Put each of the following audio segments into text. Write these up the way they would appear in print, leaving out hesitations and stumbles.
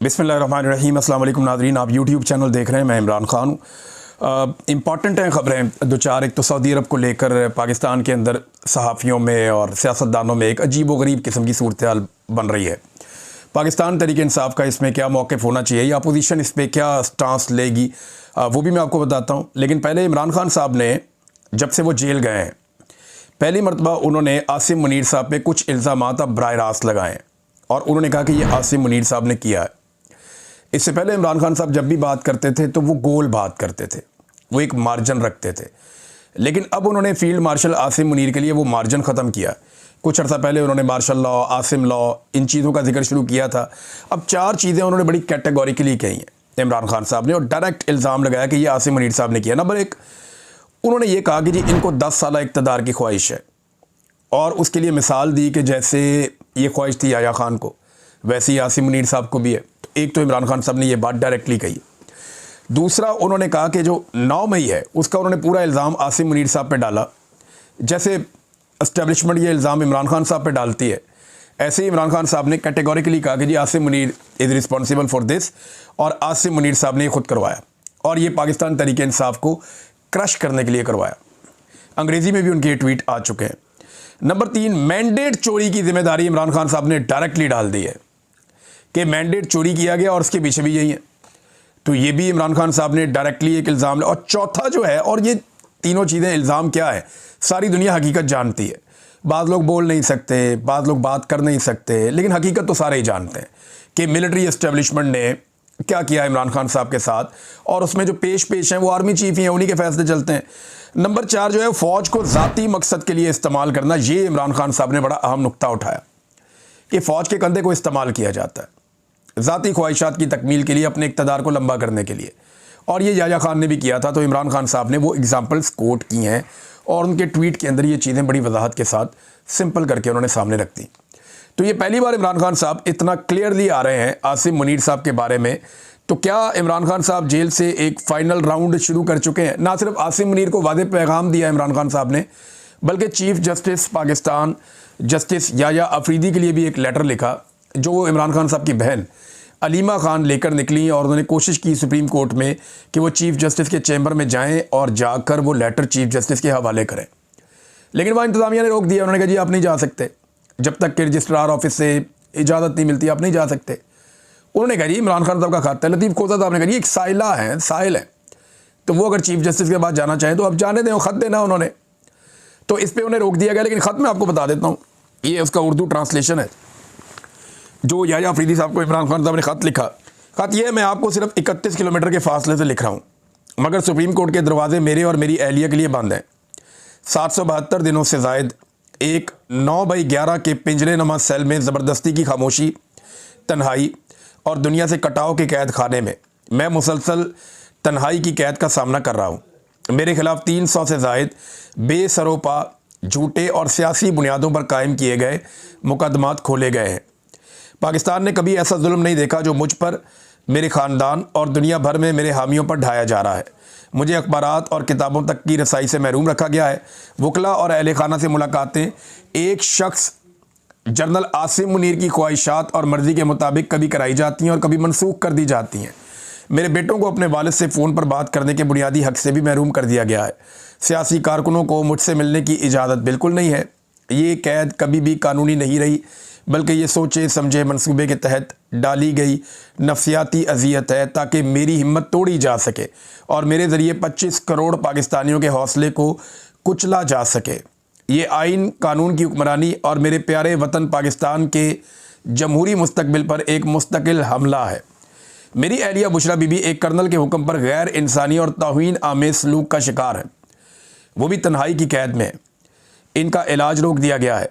बिस्मिल्लाहिर्रहमानिर्रहीम। अस्सलाम वालेकुम नाज़रीन, आप यूट्यूब चैनल देख रहे हैं। मैं इमरान ख़ान हूँ। इम्पॉर्टेंट हैं ख़बरें दो चार। एक तो सऊदी अरब को लेकर पाकिस्तान के अंदर सहाफ़ियों में और सियासतदानों में एक अजीब व गरीब किस्म की सूरत हाल बन रही है। पाकिस्तान तहरीक इंसाफ का इसमें क्या मौक़िफ़ होना चाहिए या अपोजिशन इस पर क्या स्टांस लेगी, वो भी मैं आपको बताता हूँ। लेकिन पहले इमरान खान साहब ने जब से वो जेल गए हैं, पहली मरतबा उन्होंने आसिम मुनीर साहब पे कुछ इल्ज़ामात अब बराह रास्त लगाए और उन्होंने कहा कि ये आसिम मुनीर साहब ने किया है। इससे पहले इमरान खान साहब जब भी बात करते थे तो वो गोल बात करते थे, वो एक मार्जिन रखते थे। लेकिन अब उन्होंने फील्ड मार्शल आसिम मुनीर के लिए वो मार्जिन ख़त्म किया। कुछ अर्सा पहले उन्होंने मार्शल लॉ, आसिम लॉ, इन चीज़ों का जिक्र शुरू किया था। अब चार चीज़ें उन्होंने बड़ी कैटेगोरिकली कही हैं इमरान खान साहब ने और डायरेक्ट इल्ज़ाम लगाया कि ये आसिम मुनीर साहब ने किया। नंबर एक, उन्होंने ये कहा कि जी इनको 10 साल इक़्तिदार की ख्वाहिश है और उसके लिए मिसाल दी कि जैसे ये ख्वाहिश थी याया खान को, वैसे ही आसिम मुनीर साहब को भी है। एक तो इमरान खान साहब ने ये बात डायरेक्टली कही। दूसरा, उन्होंने कहा कि जो 9 मई है उसका उन्होंने पूरा इल्ज़ाम आसिम मुनीर साहब पे डाला। जैसे एस्टेब्लिशमेंट ये इल्ज़ाम इमरान खान साहब पे डालती है, ऐसे ही इमरान खान साहब ने कैटेगोरिकली कहा कि जी Asim Munir is responsible for this, और आसिम मुनीर साहब ने खुद करवाया और ये पाकिस्तान तहरीक इंसाफ को क्रश करने के लिए करवाया। अंग्रेज़ी में भी उनके ट्वीट आ चुके हैं। नंबर 3, मैंडेट चोरी की जिम्मेदारी इमरान खान साहब ने डायरेक्टली डाल दी है कि मैंडेट चोरी किया गया और उसके पीछे भी यही है। तो ये भी इमरान खान साहब ने डायरेक्टली एक इल्ज़ाम। और चौथा जो है, और ये तीनों चीज़ें इल्ज़ाम क्या है, सारी दुनिया हकीकत जानती है। बाज़ लोग बोल नहीं सकते, बाज़ लोग बात कर नहीं सकते, लेकिन हकीकत तो सारे ही जानते हैं कि मिलिट्री एस्टेब्लिशमेंट ने क्या किया इमरान खान साहब के साथ, और उसमें जो पेश हैं वो आर्मी चीफ ही हैं, उन्हीं के फैसले चलते हैं। नंबर 4 जो है, फ़ौज को ज़ाती मकसद के लिए इस्तेमाल करना। ये इमरान खान साहब ने बड़ा अहम नुक्ता उठाया कि फ़ौज के कंधे को इस्तेमाल किया जाता है ज़ाती ख्वाहिशात की तकमील के लिए, अपने इक़्तिदार को लंबा करने के लिए। और ये याया खान ने भी किया था। तो इमरान खान साहब ने वो एग्जाम्पल्स कोट की हैं और उनके ट्वीट के अंदर ये चीज़ें बड़ी वजाहत के साथ सिंपल करके उन्होंने सामने रख दी। तो ये पहली बार इमरान खान साहब इतना क्लियरली आ रहे हैं आसिम मुनीर साहब के बारे में। तो क्या इमरान खान साहब जेल से एक फ़ाइनल राउंड शुरू कर चुके हैं? ना सिर्फ आसिम मुनीर को वादे पैगाम दिया इमरान खान साहब ने, बल्कि chief justice Pakistan justice Yahya Afridi के लिए भी एक लेटर लिखा, जो वो इमरान खान साहब की बहन अलीमा खान लेकर निकली और उन्होंने कोशिश की सुप्रीम कोर्ट में कि वो चीफ जस्टिस के चैम्बर में जाएं और जाकर वो लेटर चीफ जस्टिस के हवाले करें। लेकिन वहाँ इंतज़ामिया ने रोक दिया। उन्होंने कहा जी आप नहीं जा सकते, जब तक कि रजिस्ट्रार ऑफिस से इजाज़त नहीं मिलती आप नहीं जा सकते। उन्होंने कहा जी इमरान खान साहब का खाता है। लतीफ़ खोजा साहब ने कहा जी एक साइला है, साहिल है, तो वो अगर चीफ जस्टिस के पास जाना चाहें तो आप जाने दें, ख़त देना उन्होंने। तो इस पर उन्हें रोक दिया गया। लेकिन ख़त मैं आपको बता देता हूँ, ये उसका उर्दू ट्रांसलेशन है जो याया अफरीदी साहब को इमरान खान साहब ने ख़त लिखा। ख़त ये है, मैं आपको सिर्फ 31 किलोमीटर के फासले से लिख रहा हूँ, मगर सुप्रीम कोर्ट के दरवाजे मेरे और मेरी अहलिया के लिए बंद हैं। 772 दिनों से ज़ायद एक 9x11 के पिंजरे नुमा सेल में ज़बरदस्ती की खामोशी, तन्हाई और दुनिया से कटाव के कैद खाने में मैं मुसलसल तन्हाई की कैद का सामना कर रहा हूँ। मेरे खिलाफ 300 से ज़ायद बेसरोपा, झूठे और सियासी बुनियादों पर कायम किए गए मुकदमात खोले गए हैं। पाकिस्तान ने कभी ऐसा जुल्म नहीं देखा जो मुझ पर, मेरे ख़ानदान और दुनिया भर में मेरे हामियों पर ढाया जा रहा है। मुझे अखबारात और किताबों तक की रसाई से महरूम रखा गया है। वकला और अहले खाना से मुलाकातें एक शख्स जनरल आसिम मुनीर की ख्वाहिशात और मर्ज़ी के मुताबिक कभी कराई जाती हैं और कभी मनसूख कर दी जाती हैं। मेरे बेटों को अपने वालिद से फ़ोन पर बात करने के बुनियादी हक़ से भी महरूम कर दिया गया है। सियासी कारकुनों को मुझसे मिलने की इजाज़त बिल्कुल नहीं है। ये कैद कभी भी कानूनी नहीं रही, बल्कि ये सोचे समझे मंसूबे के तहत डाली गई नफसियाती अजियत है ताकि मेरी हिम्मत तोड़ी जा सके और मेरे ज़रिए 25 करोड़ पाकिस्तानियों के हौसले को कुचला जा सके। ये आइन कानून की हुक्मरानी और मेरे प्यारे वतन पाकिस्तान के जमहूरी मुस्तकबिल पर एक मुस्तकिल हमला है। मेरी अहलिया बुशरा बीबी एक कर्नल के हुक्म पर गैर इंसानी और तौहीन आमेज़ सलूक का शिकार है, वो भी तन्हाई की कैद में है। इनका इलाज रोक दिया गया है।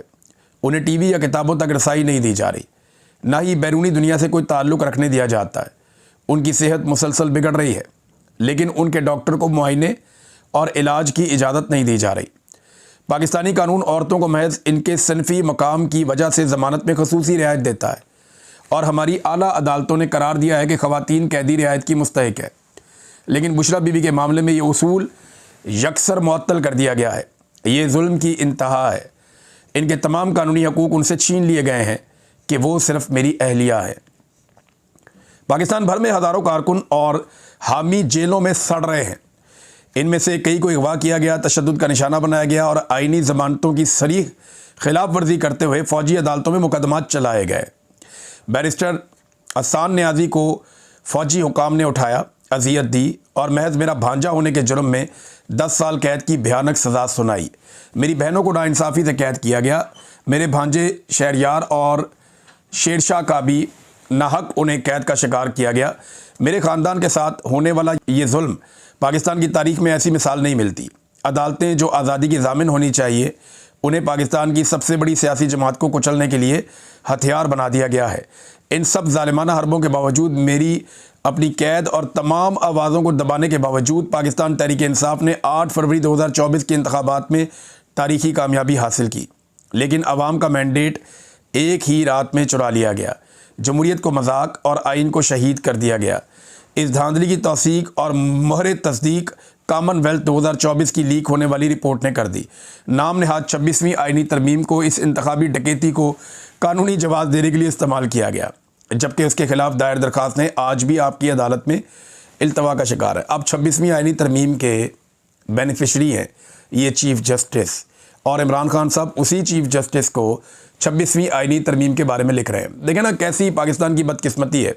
उन्हें टीवी या किताबों तक रसाई नहीं दी जा रही, ना ही बैरूनी दुनिया से कोई ताल्लुक़ रखने दिया जाता है। उनकी सेहत मुसलसल बिगड़ रही है, लेकिन उनके डॉक्टर को मुआयने और इलाज की इजाज़त नहीं दी जा रही। पाकिस्तानी कानून औरतों को महज इनके सनफ़ी मकाम की वजह से ज़मानत में खसूसी रियायत देता है और हमारी आला अदालतों ने करार दिया है कि ख़वातीन कैदी रियायत की मुस्तहिक है। लेकिन बुशरा बीबी के मामले में ये उसूल यकसर मुअत्तल कर दिया गया है। ये जुल्म की इंतहा है। इनके तमाम कानूनी हकूक़ उनसे छीन लिए गए हैं कि वो सिर्फ़ मेरी अहलिया है। पाकिस्तान भर में हज़ारों कारकुन और हामी जेलों में सड़ रहे हैं। इनमें से कई को अगवा किया गया, तशद्दुद का निशाना बनाया गया और आईनी ज़मानतों की सरीह खिलाफ वर्जी करते हुए फ़ौजी अदालतों में मुकदमात चलाए गए। बैरिस्टर अहसान नियाज़ी को फ़ौजी हुकाम ने उठाया, अजियत दी और महज मेरा भांजा होने के जुर्म में 10 साल कैद की भयानक सज़ा सुनाई। मेरी बहनों को नाइंसाफ़ी से कैद किया गया। मेरे भांजे शहरयार और शेरशाह का भी नाहक उन्हें कैद का शिकार किया गया। मेरे ख़ानदान के साथ होने वाला ये जुल्म पाकिस्तान की तारीख में ऐसी मिसाल नहीं मिलती। अदालतें जो आज़ादी की ज़ामिन होनी चाहिए, उन्हें पाकिस्तान की सबसे बड़ी सियासी जमात को कुचलने के लिए हथियार बना दिया गया है। इन सब ज़ालिमाना हरबों के बावजूद, मेरी अपनी कैद और तमाम आवाज़ों को दबाने के बावजूद पाकिस्तान तहरीक इंसाफ ने 8 फरवरी 2024 के इंतखाबात में तारीखी कामयाबी हासिल की। लेकिन अवाम का मैंडेट एक ही रात में चुरा लिया गया। जमहूरियत को मजाक और आइन को शहीद कर दिया गया। इस धांधली की तौसीक और मोहर तस्दीक कॉमनवेल्थ 2024 की लीक होने वाली रिपोर्ट ने कर दी। नाम नहाद 26वीं आइनी तरमीम को इस इंतखाबी डकैती को कानूनी जवाब देने के लिए इस्तेमाल किया गया, जबकि उसके खिलाफ दायर दरखास्तें आज भी आपकी अदालत में इल्तवा का शिकार है। अब 26वीं आइनी तरमीम के बेनिफिशरी हैं ये चीफ जस्टिस, और इमरान खान साहब उसी चीफ जस्टिस को 26वीं आइनी तरमीम के बारे में लिख रहे हैं। देखें ना कैसी पाकिस्तान की बदकिस्मती है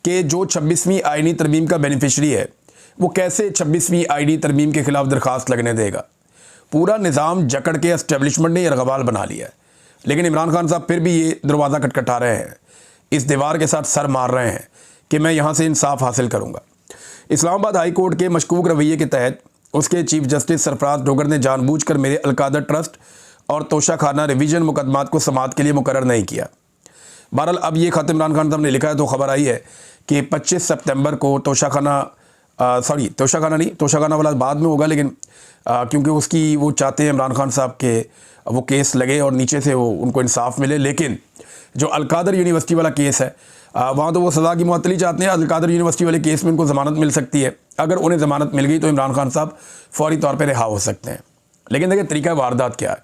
कि जो 26वीं आइनी तरमीम का बेनिफिशरी है वो कैसे 26वीं आइनी तरमीम के खिलाफ दरखास्त लगने देगा। पूरा निज़ाम जकड़ के एस्टेब्लिशमेंट ने यरगवाल बना लिया है, लेकिन इमरान खान साहब फिर भी ये दरवाज़ा खटखटा रहे हैं, इस दीवार के साथ सर मार रहे हैं कि मैं यहाँ से इंसाफ हासिल करूँगा। इस्लामाबाद हाई कोर्ट के मशकूक रवैये के तहत उसके चीफ जस्टिस सरफराज डोगर ने जानबूझकर मेरे अलकादर ट्रस्ट और तोशाखाना रिवीजन मुकदमात को समाअत के लिए मुकर्रर नहीं किया। बहरहाल अब ये ख़त इमरान खान साहब ने लिखा है तो ख़बर आई है कि 25 सितंबर को तोशाखाना वाला बाद में होगा, लेकिन क्योंकि उसकी वो चाहते हैं इमरान खान साहब के वो केस लगे और नीचे से वो उनको इंसाफ मिले। लेकिन जो अलकादर यूनिवर्सिटी वाला केस है वहाँ तो वो सज़ा की मुअत्तली चाहते हैं। अलकादर यूनिवर्सिटी वाले केस में उनको ज़मानत मिल सकती है। अगर उन्हें ज़मानत मिल गई तो इमरान खान साहब फौरी तौर पर रिहा हो सकते हैं। लेकिन देखिए तरीका वारदात क्या है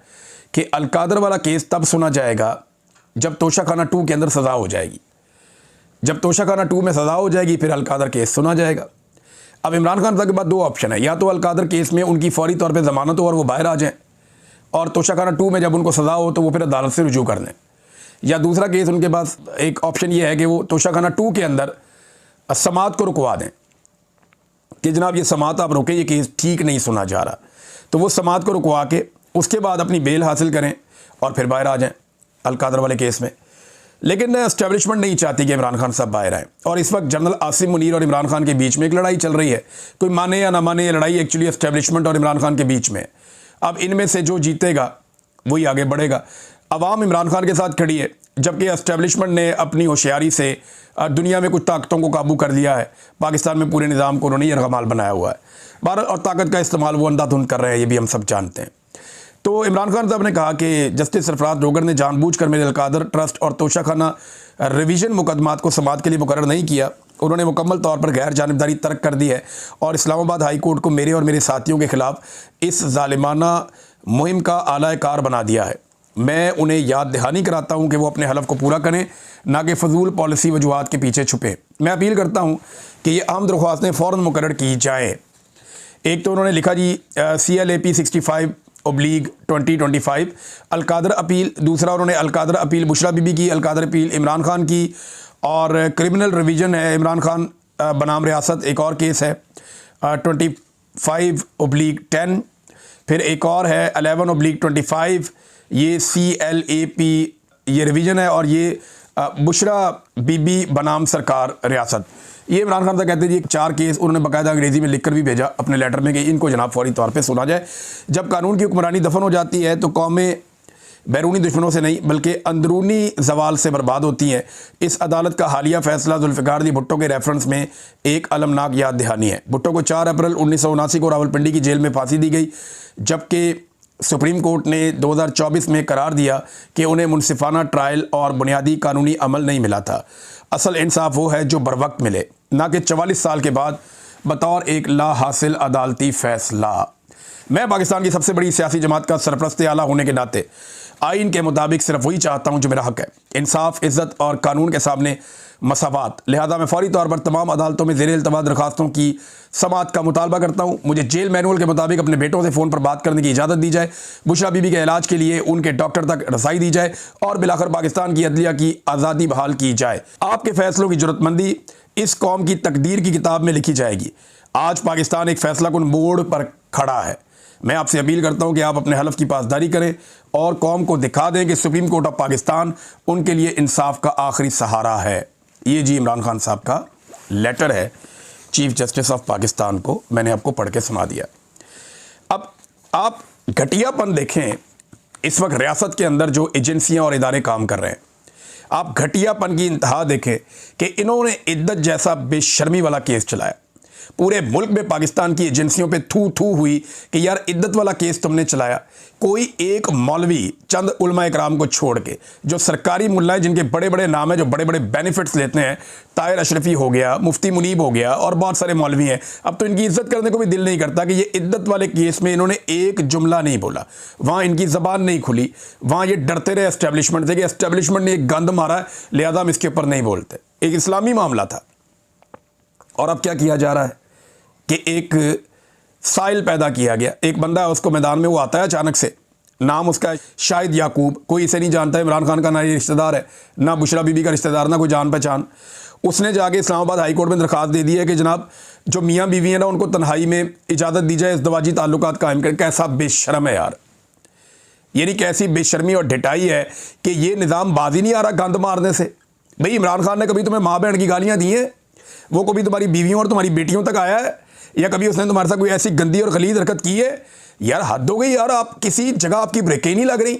कि अलकादर वाला केस तब सुना जाएगा जब तोशाखाना 2 के अंदर सज़ा हो जाएगी। जब तोशाखाना 2 में सज़ा हो जाएगी फिर अलकादर केस सुना जाएगा। अब इमरान खान साहब के पास 2 ऑप्शन है, या तो अलकादर केस में उनकी फौरी तौर पे ज़मानत हो और वो बाहर आ जाएं, और तोशाखाना 2 में जब उनको सज़ा हो तो वो फिर अदालत से रुजू कर लें, या दूसरा केस उनके पास एक ऑप्शन ये है कि वो तोशाखाना 2 के अंदर समाअत को रुकवा दें कि जनाब ये समाअत आप रोकें, ये केस ठीक नहीं सुना जा रहा। तो वो समाअत को रुकवा के उसके बाद अपनी बेल हासिल करें और फिर बाहर आ जाएँ अलकादर वाले केस में। लेकिन एस्टेब्लिशमेंट नहीं चाहती कि इमरान खान साहब बाहर आएँ, और इस वक्त जनरल आसिम मुनीर और इमरान खान के बीच में एक लड़ाई चल रही है। कोई माने या ना माने, ये लड़ाई एक्चुअली एस्टेब्लिशमेंट और इमरान खान के बीच में। अब इनमें से जो जीतेगा वही आगे बढ़ेगा। अवाम इमरान खान के साथ खड़ी है, जबकि एस्टेब्लिशमेंट ने अपनी होशियारी से दुनिया में कुछ ताकतों को काबू कर लिया है। पाकिस्तान में पूरे निज़ाम को उन्होंने यरगमाल बनाया हुआ है। भारत और ताकत का इस्तेमाल वो अंधाधुंध कर रहे हैं, ये भी हम सब जानते हैं। तो इमरान खान साहब ने कहा कि जस्टिस सरफराज डोगर ने जानबूझकर मेरे अलकादर ट्रस्ट और तोशाखाना रिवीजन मुकदमात को समाअत के लिए मुकर्रर नहीं किया। उन्होंने मुकम्मल तौर पर गैर जानिबदारी तर्क कर दी है और इस्लामाबाद हाई कोर्ट को मेरे और मेरे साथियों के खिलाफ इस जालिमाना मुहिम का आला कार बना दिया है। मैं उन्हें याद दहानी कराता हूँ कि वो अपने हलफ को पूरा करें, ना कि फजूल पॉलिसी वजूहात के पीछे छुपें। मैं अपील करता हूँ कि ये अहम दरख्वास्तें फ़ौरन मुकर्रर की जाएँ। एक तो उन्होंने लिखा जी CLAP 65/2025 अलकादर अपील। दूसरा उन्होंने अलकादर अपील बुशरा बीबी की, अलकादर अपील इमरान खान की, और क्रिमिनल रिवीजन है इमरान खान बनाम रियासत एक और केस है 25/10। फिर एक और है 11/25, ये CLAP ये रिवीजन है, और ये बुशरा बीबी बनाम सरकार रियासत। ये इमरान खान साहब कहते हैं जी 4 केस उन्होंने बाकायदा अंग्रेज़ी में लिखकर भी भेजा अपने लेटर में कि इनको जनाब फौरी तौर पे सुना जाए। जब कानून की हुक्मरानी दफन हो जाती है तो कौमें बैरूनी दुश्मनों से नहीं बल्कि अंदरूनी जवाल से बर्बाद होती हैं। इस अदालत का हालिया फैसला जुल्फ़िकार दी भुट्टो के रेफरेंस में एक अलमनाक याद दहानी है। भुट्टो को 4 अप्रैल 1979 को रावलपिंडी की जेल में फांसी दी गई, जबकि सुप्रीम कोर्ट ने 2024 में करार दिया कि उन्हें मुनसिफाना ट्रायल और बुनियादी कानूनी अमल नहीं मिला था। असल इंसाफ वो है जो बर वक्त मिले, ना कि 44 साल के बाद बतौर एक ला हासिल अदालती फ़ैसला। मैं पाकिस्तान की सबसे बड़ी सियासी जमात का सरपरस्त आला होने के नाते आइन के मुताबिक सिर्फ वही चाहता हूँ जो मेरा हक़ है। इंसाफ, इज़्ज़त और कानून के सामने मसावात। लिहाजा मैं फौरी तौर पर तमाम अदालतों में ज़ेर इल्तवा दरखास्तों की समाअत का मुतालबा करता हूँ। मुझे जेल मैनुअल के मुताबिक अपने बेटों से फ़ोन पर बात करने की इजाज़त दी जाए, बुशरा बीबी के इलाज के लिए उनके डॉक्टर तक रसाई दी जाए और बिलाखिर पाकिस्तान की अदलिया की आज़ादी बहाल की जाए। आपके फ़ैसलों की ज़रूरतमंदी इस कौम की तकदीर की किताब में लिखी जाएगी। आज पाकिस्तान एक फ़ैसला कुन मोड़ पर खड़ा है। मैं आपसे अपील करता हूं कि आप अपने हलफ की पासदारी करें और कौम को दिखा दें कि सुप्रीम कोर्ट ऑफ पाकिस्तान उनके लिए इंसाफ का आखिरी सहारा है। ये जी इमरान खान साहब का लेटर है चीफ जस्टिस ऑफ पाकिस्तान को, मैंने आपको पढ़ के सुना दिया। अब आप घटियापन देखें, इस वक्त रियासत के अंदर जो एजेंसियां और इदारे काम कर रहे हैं, आप घटियापन की इंतहा देखें कि इन्होंने इद्दत जैसा बेशर्मी वाला केस चलाया। पूरे मुल्क में पाकिस्तान की एजेंसियों पे थू थू हुई कि यार इद्दत वाला केस तुमने चलाया। कोई एक मौलवी चंद उलमा इकराम को छोड़ के, जो सरकारी मुल्ला हैं जिनके बड़े बड़े नाम हैं, जो बड़े बड़े बेनिफिट्स लेते हैं, ताहिर अशरफी हो गया, मुफ्ती मुनीब हो गया और बहुत सारे मौलवी हैं, अब तो इनकी इज्जत करने को भी दिल नहीं करता कि ये इद्दत वाले केस में इन्होंने एक जुमला नहीं बोला, वहाँ इनकी ज़बान नहीं खुली, वहाँ ये डरते रहे एस्टेब्लिशमेंट से कि एस्टेब्लिशमेंट ने एक गंद मारा, लिहाजा हम इसके ऊपर नहीं बोलते। एक इस्लामी मामला था और अब क्या किया जा रहा है कि एक साइल पैदा किया गया। एक बंदा है, उसको मैदान में वो आता है अचानक से, नाम उसका शाहिद याकूब, कोई इसे नहीं जानता है, इमरान खान का ना ये रिश्तेदार है, ना बुशरा बीबी का रिश्तेदार, ना कोई जान पहचान। उसने जाके इस्लामाबाद हाई कोर्ट में दरख्वास्त दे दी है कि जनाब जो मियाँ बीवी है ना उनको तन्हाई में इजाज़त दी जाए इज़्दवाजी ताल्लुकात कायम कर। कैसा बेशर्म है यार, यानी कैसी बेशर्मी और ढिटाई है कि ये निज़ाम बाजी नहीं आ रहा गंद मारने से। भाई इमरान खान ने कभी तुम्हें माँ बहन की गालियाँ दी हैं? वो कभी तुम्हारी बीवियों और तुम्हारी बेटियों तक आया है? या कभी उसने तुम्हारे साथ कोई ऐसी गंदी और गलीज हरकत की है? यार हद हो गई यार, आप किसी जगह आपकी ब्रेकें नहीं लग रही।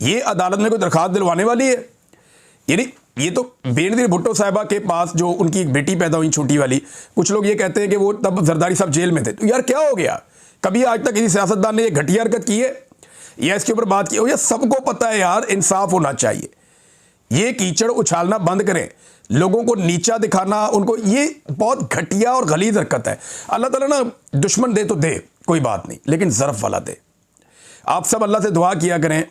ये अदालत में कोई दरखास्त दिलवाने वाली है? यानी ये तो बेनज़ीर भुट्टो साहिबा के पास जो उनकी एक बेटी पैदा हुई छोटी वाली, कुछ लोग ये कहते हैं कि वो तब जरदारी साहब जेल में थे। तो यार क्या हो गया? कभी आज तक किसी सियासतदान ने ये घटिया हरकत की है या इसके ऊपर बात की हो? या सबको पता है यार, इंसाफ होना चाहिए। ये कीचड़ उछालना बंद करें, लोगों को नीचा दिखाना, उनको, ये बहुत घटिया और गलीज हरकत है। अल्लाह ताला ना दुश्मन दे तो दे, कोई बात नहीं, लेकिन ज़र्फ़ वाला दे। आप सब अल्लाह से दुआ किया करें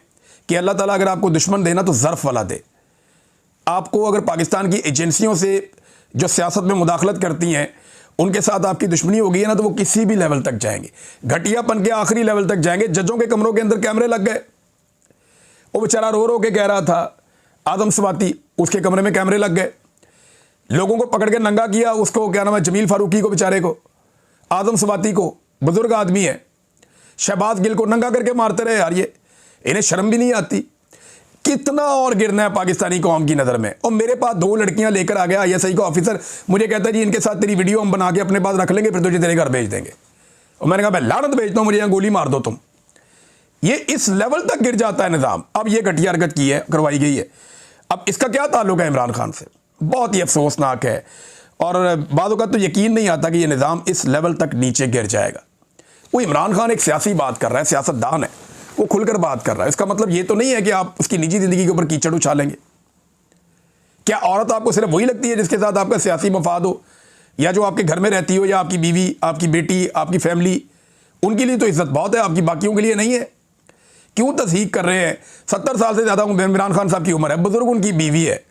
कि अल्लाह ताला अगर आपको दुश्मन देना तो ज़र्फ़ वाला दे। आपको अगर पाकिस्तान की एजेंसियों से जो सियासत में मुदाखलत करती हैं उनके साथ आपकी दुश्मनी हो गई है ना, तो वो किसी भी लेवल तक जाएंगे, घटियापन के आखिरी लेवल तक जाएंगे। जजों के कमरों के अंदर कैमरे लग गए, वो बेचारा रो रो के कह रहा था आदम स्वाति, उसके कमरे में कैमरे लग गए। लोगों को पकड़ के नंगा किया, उसको क्या नाम है, जमील फारूकी को, बेचारे को, आदम स्वाति को, बुजुर्ग आदमी है, शहबाज गिल को नंगा करके मारते रहे। यार ये इन्हें शर्म भी नहीं आती? कितना और गिरना है पाकिस्तानी कौम की नज़र में। और मेरे पास 2 लड़कियां लेकर आ गया ISI का ऑफिसर, मुझे कहता है जी इनके साथ तेरी वीडियो हम बना के अपने पास रख लेंगे, फिर तुझे तेरे घर भेज देंगे। और मैंने कहा मैं लानत भेजता हूँ, मुझे यहाँ गोली मार दो तुम। ये इस लेवल तक गिर जाता है निज़ाम। अब ये घटिया हरकत की है, करवाई गई है। अब इसका क्या ताल्लुक है इमरान खान से? बहुत ही अफसोसनाक है और बाज़ औक़ात तो यकीन नहीं आता कि ये निज़ाम इस लेवल तक नीचे गिर जाएगा। वो इमरान खान एक सियासी बात कर रहा है, सियासतदान है, वो खुलकर बात कर रहा है। इसका मतलब ये तो नहीं है कि आप उसकी निजी ज़िंदगी के ऊपर कीचड़ उछालेंगे। क्या औरत आपको सिर्फ वही लगती है जिसके साथ आपका सियासी मफाद हो, या जो आपके घर में रहती हो, या आपकी बीवी, आपकी बेटी, आपकी फैमिली? उनके लिए तो इज्जत बहुत है, आपकी बाकियों के लिए नहीं है। क्यों तस्हीक कर रहे हैं? 70 साल से ज़्यादा इमरान खान साहब की उम्र है, बुजुर्ग उनकी बीवी है,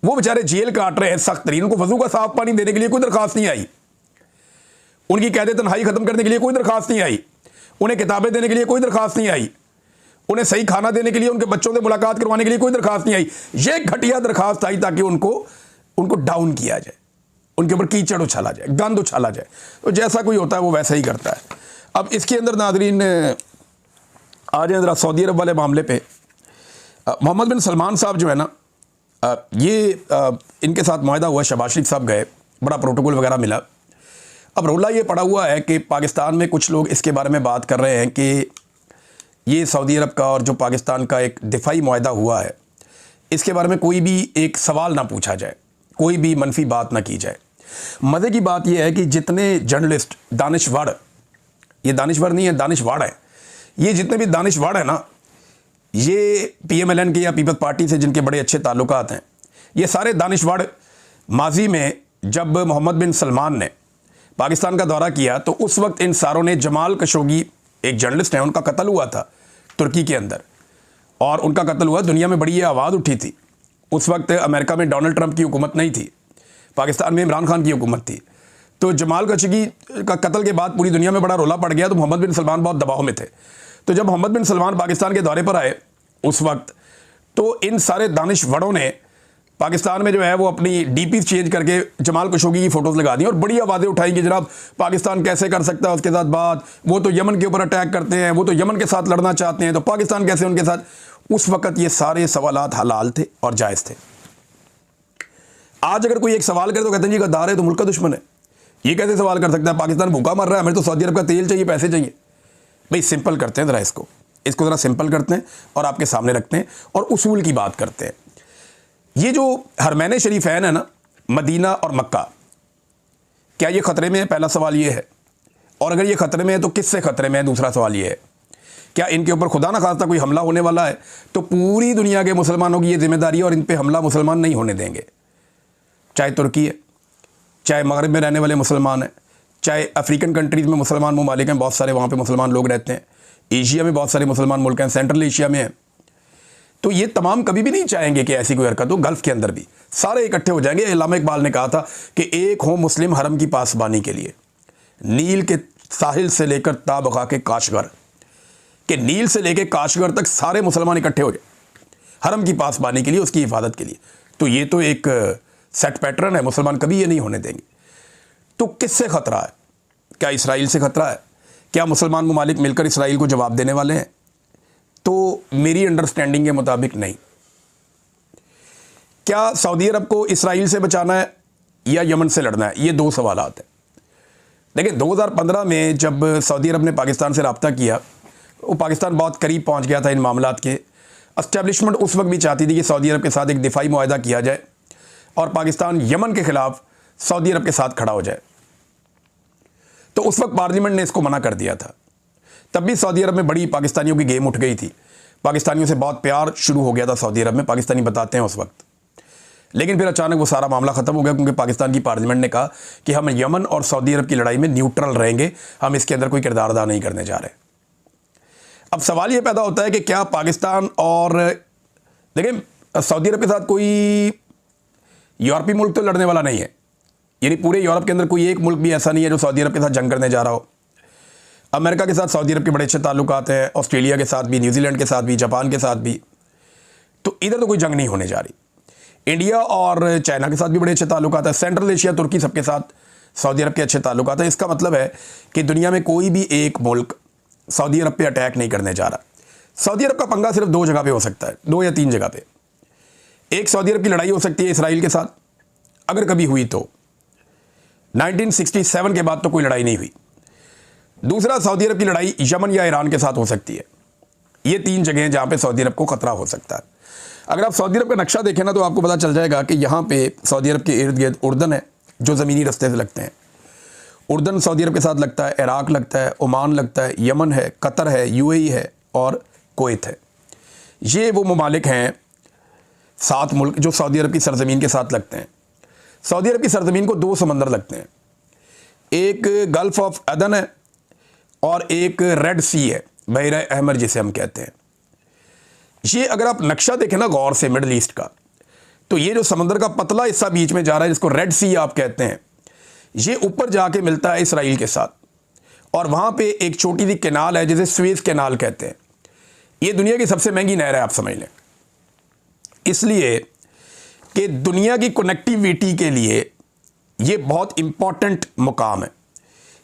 वो बेचारे जेल काट रहे हैं सख्त तरीन। उनको वजू का साफ पानी देने के लिए कोई दरखास्त नहीं आई, उनकी कैद तन्हाई खत्म करने के लिए कोई दरखास्त नहीं आई, उन्हें किताबें देने के लिए कोई दरखास्त नहीं आई, उन्हें सही खाना देने के लिए, उनके बच्चों से मुलाकात करवाने के लिए कोई दरखास्त नहीं आई। ये घटिया दरखास्त आई ताकि उनको डाउन किया जाए, उनके ऊपर कीचड़ उछाला जाए, गंद उछाला जाए। तो जैसा कोई होता है वो वैसा ही करता है। अब इसके अंदर नाज़रीन आ जाए ज़रा सऊदी अरब वाले मामले पे। मोहम्मद बिन सलमान साहब जो है ना, इनके साथ मुआहदा हुआ, शहबाज शरीफ साहब गए, बड़ा प्रोटोकॉल वगैरह मिला। अब रोला ये पड़ा हुआ है कि पाकिस्तान में कुछ लोग इसके बारे में बात कर रहे हैं कि ये सऊदी अरब का और जो पाकिस्तान का एक दिफाई मुआहदा हुआ है, इसके बारे में कोई भी एक सवाल ना पूछा जाए, कोई भी मनफी बात ना की जाए। मज़े की बात यह है कि जितने जर्नलिस्ट, दानिशवर, ये दानिशवर नहीं है, दानिशवाड़ है, ये जितने भी दानिशवाड़ है ना, ये PMLN के या पीपल्स पार्टी से जिनके बड़े अच्छे ताल्लुकात हैं, ये सारे दानिशवाड़ माजी में जब मोहम्मद बिन सलमान ने पाकिस्तान का दौरा किया तो उस वक्त इन सारों ने, जमाल खशोगी एक जर्नलिस्ट हैं, उनका कत्ल हुआ था तुर्की के अंदर, और उनका कत्ल हुआ, दुनिया में बड़ी ये आवाज़ उठी थी। उस वक्त अमेरिका में डोनाल्ड ट्रंप की हुकूमत नहीं थी, पाकिस्तान में इमरान खान की हुकूमत थी। तो जमाल खशोगी का कत्ल के बाद पूरी दुनिया में बड़ा रोला पड़ गया, तो मोहम्मद बिन सलमान बहुत दबाव में थे। तो जब मोहम्मद बिन सलमान पाकिस्तान के दौरे पर आए उस वक्त, तो इन सारे दानिशवरों ने पाकिस्तान में जो है वो अपनी डीपी चेंज करके जमाल खशोगी की फ़ोटोज़ लगा दी और बड़ी आवाज़ें उठाई कि जनाब पाकिस्तान कैसे कर सकता है उसके साथ बात, वो तो यमन के ऊपर अटैक करते हैं, वो तो यमन के साथ लड़ना चाहते हैं, तो पाकिस्तान कैसे उनके साथ। उस वक़्त ये सारे सवालात हलाल थे और जायज़ थे। आज अगर कोई एक सवाल करे तो कहते हैं जी गद्दार है तो मुल्क का दुश्मन है, ये कैसे सवाल कर सकता है, पाकिस्तान भूखा मर रहा है, हमें तो सऊदी अरब का तेल चाहिए, पैसे चाहिए। भाई सिंपल करते हैं ज़रा, इसको ज़रा सिंपल करते हैं और आपके सामने रखते हैं और उसूल की बात करते हैं। ये जो हरमैन शरीफैन है ना, मदीना और मक्का, क्या ये ख़तरे में है? पहला सवाल ये है। और अगर ये ख़तरे में है तो किससे ख़तरे में है? दूसरा सवाल ये है, क्या इनके ऊपर खुदा न खास्ता कोई हमला होने वाला है? तो पूरी दुनिया के मुसलमानों की ये जिम्मेदारी है और इन पर हमला मुसलमान नहीं होने देंगे, चाहे तुर्की है, चाहे मगरब में रहने वाले मुसलमान हैं, चाहे अफ्रीकन कंट्रीज़ में मुसलमान ममालिक हैं, बहुत सारे वहाँ पे मुसलमान लोग रहते हैं, एशिया में बहुत सारे मुसलमान मुल्क हैं, सेंट्रल एशिया में हैं। तो ये तमाम कभी भी नहीं चाहेंगे कि ऐसी कोई हरकत हो। गल्फ़ के अंदर भी सारे इकट्ठे हो जाएंगे। अल्लामा इकबाल ने कहा था कि एक हो मुस्लिम हरम की पासबानी के लिए, नील के साहिल से लेकर ताबगा के काशगर, कि नील से लेकर काशगर तक सारे मुसलमान इकट्ठे हो जाए हरम की पासबानी के लिए, उसकी हिफाजत के लिए। तो ये तो एक सेट पैटर्न है, मुसलमान कभी ये नहीं होने देंगे। तो किससे ख़तरा है? क्या इसराइल से ख़तरा है? क्या मुसलमान ममालिक मिलकर इसराइल को जवाब देने वाले हैं? तो मेरी अंडरस्टैंडिंग के मुताबिक नहीं। क्या सऊदी अरब को इसराइल से बचाना है या यमन से लड़ना है? ये दो सवालात हैं। देखिए 2015 में जब सऊदी अरब ने पाकिस्तान से रब्ता किया, वो पाकिस्तान बहुत करीब पहुंच गया था इन मामलात के। एस्टेब्लिशमेंट उस वक्त भी चाहती थी कि सऊदी अरब के साथ एक दिफाई मुआहदा किया जाए और पाकिस्तान यमन के ख़िलाफ़ सऊदी अरब के साथ खड़ा हो जाए। तो उस वक्त पार्लियामेंट ने इसको मना कर दिया था। तब भी सऊदी अरब में बड़ी पाकिस्तानियों की गेम उठ गई थी, पाकिस्तानियों से बहुत प्यार शुरू हो गया था सऊदी अरब में, पाकिस्तानी बताते हैं उस वक्त। लेकिन फिर अचानक वो सारा मामला ख़त्म हो गया क्योंकि पाकिस्तान की पार्लियामेंट ने कहा कि हम यमन और सऊदी अरब की लड़ाई में न्यूट्रल रहेंगे, हम इसके अंदर कोई किरदार अदा नहीं करने जा रहे। अब सवाल ये पैदा होता है कि क्या पाकिस्तान और देखिए सऊदी अरब के साथ कोई यूरोपीय मुल्क तो लड़ने वाला नहीं है, यानी पूरे यूरोप के अंदर कोई एक मुल्क भी ऐसा नहीं है जो सऊदी अरब के साथ जंग करने जा रहा हो। अमेरिका के साथ सऊदी अरब के बड़े अच्छे ताल्लुकात हैं, ऑस्ट्रेलिया के साथ भी, न्यूजीलैंड के साथ भी, जापान के साथ भी। तो इधर तो कोई जंग नहीं होने जा रही। इंडिया और चाइना के साथ भी बड़े अच्छे ताल्लुकात हैं, सेंट्रल एशिया, तुर्की, सबके साथ सऊदी अरब के अच्छे ताल्लुकात हैं। इसका मतलब है कि दुनिया में कोई भी एक मुल्क सऊदी अरब पे अटैक नहीं करने जा रहा। सऊदी अरब का पंगा सिर्फ दो जगह पे हो सकता है, दो या तीन जगह पे। एक, सऊदी अरब की लड़ाई हो सकती है इसराइल के साथ, अगर कभी हुई तो 1967 के बाद तो कोई लड़ाई नहीं हुई। दूसरा, सऊदी अरब की लड़ाई यमन या ईरान के साथ हो सकती है। ये तीन जगह हैं जहाँ पे सऊदी अरब को ख़तरा हो सकता है। अगर आप सऊदी अरब का नक्शा देखें ना तो आपको पता चल जाएगा कि यहाँ पे सऊदी अरब के इर्द गिर्द उर्दन है जो ज़मीनी रास्ते से लगते हैं। उर्दन सऊदी अरब के साथ लगता है, इराक़ लगता है, ओमान लगता है, यमन है, कतर है, यूएई है और कुवैत है। ये वो ममालिक हैं 7 मुल्क जो सऊदी अरब की सरज़मीन के साथ लगते हैं। सऊदी अरब की सरज़मीन को 2 समंदर लगते हैं, एक गल्फ़ ऑफ अदन है और एक रेड सी है, बहरा अहमर जिसे हम कहते हैं। ये अगर आप नक्शा देखें ना गौर से मिडल ईस्ट का, तो ये जो समंदर का पतला हिस्सा बीच में जा रहा है जिसको रेड सी आप कहते हैं, ये ऊपर जाके मिलता है इसराइल के साथ और वहाँ पे एक छोटी सी कैनाल है जिसे स्वेज़ कैनाल कहते हैं। ये दुनिया की सबसे महंगी नहर है, आप समझ लें, इसलिए कि दुनिया की कनेक्टिविटी के लिए ये बहुत इम्पॉर्टेंट मुकाम है।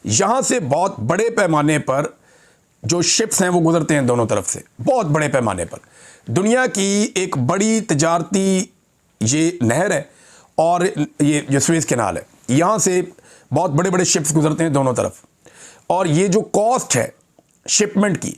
यहाँ से बहुत बड़े पैमाने पर जो शिप्स हैं वो गुजरते हैं दोनों तरफ से, बहुत बड़े पैमाने पर। दुनिया की एक बड़ी तजारती ये नहर है और ये जो स्वेज़ कैनाल है, यहाँ से बहुत बड़े बड़े शिप्स गुजरते हैं दोनों तरफ। और ये जो कॉस्ट है शिपमेंट की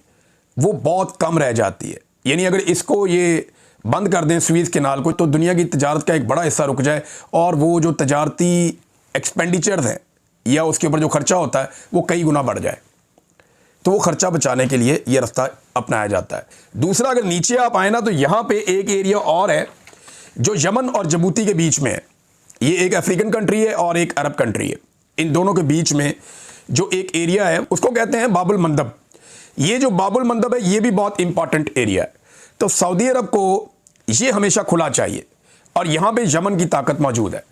वो बहुत कम रह जाती है। यानी अगर इसको ये बंद कर दें स्वेज़ कैनाल को, तो दुनिया की तजारत का एक बड़ा हिस्सा रुक जाए और वो जो तजारती एक्सपेंडिचर्स हैं या उसके ऊपर जो खर्चा होता है वो कई गुना बढ़ जाए। तो वो खर्चा बचाने के लिए ये रास्ता अपनाया जाता है। दूसरा, अगर नीचे आप आए ना तो यहाँ पे एक एरिया और है जो यमन और जिबूती के बीच में है। ये एक अफ्रीकन कंट्री है और एक अरब कंट्री है। इन दोनों के बीच में जो एक एरिया है उसको कहते हैं बाबुल मंदब। ये जो बाबुल मंदब है ये भी बहुत इंपॉर्टेंट एरिया है। तो सऊदी अरब को ये हमेशा खुला चाहिए। और यहाँ पे यमन की ताकत मौजूद है।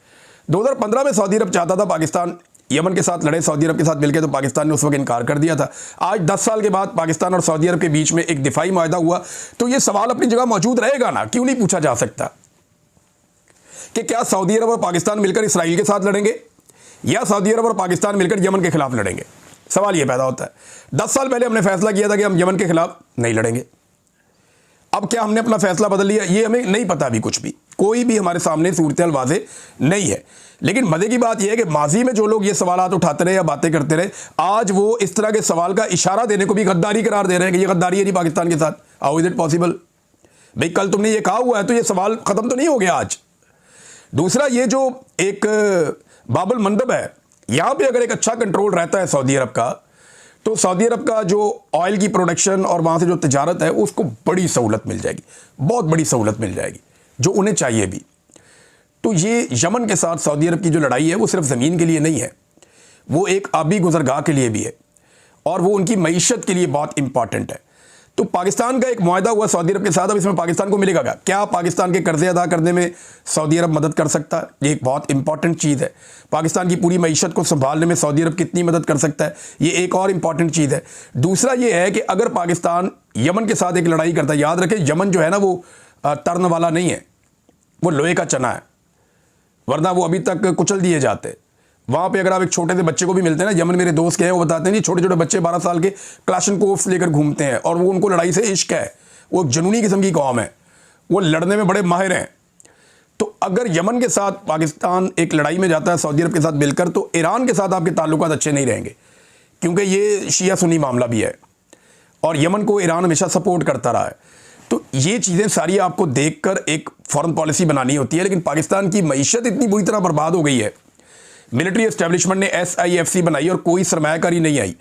2015 में सऊदी अरब चाहता था पाकिस्तान यमन के साथ लड़े, सऊदी अरब के साथ मिलकर, तो पाकिस्तान ने उस वक्त इनकार कर दिया था। आज 10 साल के बाद पाकिस्तान और सऊदी अरब के बीच में एक दिफाई मुआहदा हुआ, तो ये सवाल अपनी जगह मौजूद रहेगा ना, क्यों नहीं पूछा जा सकता कि क्या सऊदी अरब और पाकिस्तान मिलकर इसराइल के साथ लड़ेंगे या सऊदी अरब और पाकिस्तान मिलकर यमन के खिलाफ लड़ेंगे। सवाल ये पैदा होता है। 10 साल पहले हमने फैसला किया था कि हम यमन के खिलाफ नहीं लड़ेंगे। अब क्या हमने अपना फैसला बदल लिया, ये हमें नहीं पता अभी, कुछ भी, कोई भी हमारे सामने सूरत-ए-हाल वाज़े नहीं है। लेकिन मजे की बात यह है कि माजी में जो लोग ये सवालात उठाते रहे या बातें करते रहे, आज वो इस तरह के सवाल का इशारा देने को भी गद्दारी करार दे रहे हैं कि ये गद्दारी है नहीं पाकिस्तान के साथ। How is it possible? भाई कल तुमने ये कहा हुआ है तो ये सवाल खत्म तो नहीं हो गया आज। दूसरा, ये जो एक बाबुल मंदब है, यहां पे अगर एक अच्छा कंट्रोल रहता है सऊदी अरब का, तो सऊदी अरब का जो ऑयल की प्रोडक्शन और वहां से जो तिजारत है उसको बड़ी सहूलत मिल जाएगी, बहुत बड़ी सहूलत मिल जाएगी, जो उन्हें चाहिए भी। तो ये यमन के साथ सऊदी अरब की जो लड़ाई है वो सिर्फ ज़मीन के लिए नहीं है, वो एक आबी गुजरगाह के लिए भी है और वो उनकी मईशत के लिए बहुत इंपॉर्टेंट है। तो पाकिस्तान का एक मुआहदा हुआ सऊदी अरब के साथ, अब इसमें पाकिस्तान को मिलेगा क्या पाकिस्तान के कर्जे अदा करने में सऊदी अरब मदद कर सकता है? ये एक बहुत इंपॉर्टेंट चीज़ है। पाकिस्तान की पूरी मईशत को संभालने में सऊदी अरब कितनी मदद कर सकता है, ये एक और इंपॉर्टेंट चीज़ है। दूसरा ये है कि अगर पाकिस्तान यमन के साथ एक लड़ाई करता है, याद रखें यमन जो है ना वो तर्न वाला नहीं है, वो लोहे का चना है, वरना वो अभी तक कुचल दिए जाते। वहाँ पे अगर आप एक छोटे से बच्चे को भी मिलते हैं ना, यमन मेरे दोस्त के हैं, वो बताते हैं जी छोटे छोटे बच्चे 12 साल के क्लाशनकोव्स लेकर घूमते हैं और वो उनको लड़ाई से इश्क है, वो जुनूनी किस्म की कौम है, वो लड़ने में बड़े माहिर हैं। तो अगर यमन के साथ पाकिस्तान एक लड़ाई में जाता है सऊदी अरब के साथ मिलकर, तो ईरान के साथ आपके ताल्लुकात अच्छे नहीं रहेंगे, क्योंकि ये शिया सुन्नी मामला भी है और यमन को ईरान हमेशा सपोर्ट करता रहा है। तो ये चीज़ें सारी आपको देखकर एक फॉरेन पॉलिसी बनानी होती है। लेकिन पाकिस्तान की मईशत इतनी बुरी तरह बर्बाद हो गई है, मिलिट्री एस्टेब्लिशमेंट ने SIFC बनाई और कोई सरमायाकारी नहीं आई।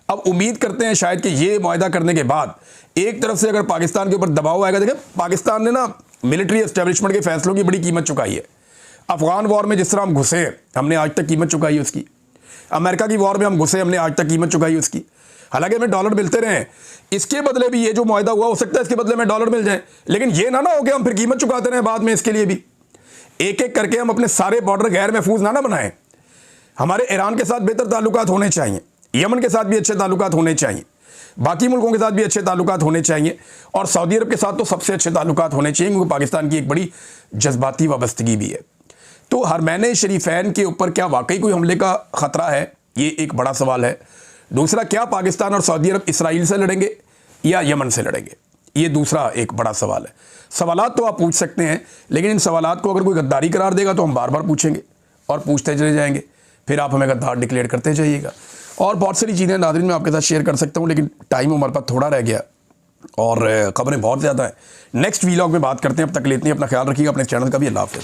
अब उम्मीद करते हैं शायद कि ये मुआहदा करने के बाद एक तरफ से अगर पाकिस्तान के ऊपर दबाव आएगा, देखिए पाकिस्तान ने ना मिलिट्री एस्टेब्लिशमेंट के फैसलों की बड़ी कीमत चुकाई है। अफगान वॉर में जिस तरह हम घुसे, हमने आज तक कीमत चुकाई है उसकी। अमेरिका की वॉर में हम घुसे, हमने आज तक कीमत चुकाई है उसकी। हालांकि हमें डॉलर मिलते रहे, इसके बदले भी ये जो मुआहदा हुआ, हो सकता है इसके बदले में डॉलर मिल जाए, लेकिन ये ना हो कि हम फिर कीमत चुकाते रहे बाद में इसके लिए भी। एक एक करके हम अपने सारे बॉर्डर गैर महफूज ना बनाएं। हमारे ईरान के साथ बेहतर ताल्लुकात होने चाहिए, यमन के साथ भी अच्छे ताल्लुकात होने चाहिए, बाकी मुल्कों के साथ भी अच्छे ताल्लुकात होने चाहिए और सऊदी अरब के साथ तो सबसे अच्छे ताल्लुकात होने चाहिए, क्योंकि पाकिस्तान की एक बड़ी जज्बाती वाबस्तगी भी है। तो हरमैन शरीफैन के ऊपर क्या वाकई कोई हमले का ख़तरा है, ये एक बड़ा सवाल है। दूसरा, क्या पाकिस्तान और सऊदी अरब इसराइल से लड़ेंगे या यमन से लड़ेंगे, ये दूसरा एक बड़ा सवाल है। सवालात तो आप पूछ सकते हैं, लेकिन इन सवालात को अगर कोई गद्दारी करार देगा तो हम बार बार पूछेंगे और पूछते चले जाएंगे, फिर आप हमें गद्दार डिक्लेयर करते जाइएगा। और बहुत सारी चीज़ें नाज़रीन मैं आपके साथ शेयर कर सकता हूँ, लेकिन टाइम हमारे पास थोड़ा रह गया और खबरें बहुत ज़्यादा हैं। नेक्स्ट वीलॉग में बात करते हैं, अब तक लेते हैं, अपना ख्याल रखिएगा, अपने चैनल का भी। अल्लाह हाफ़िज़।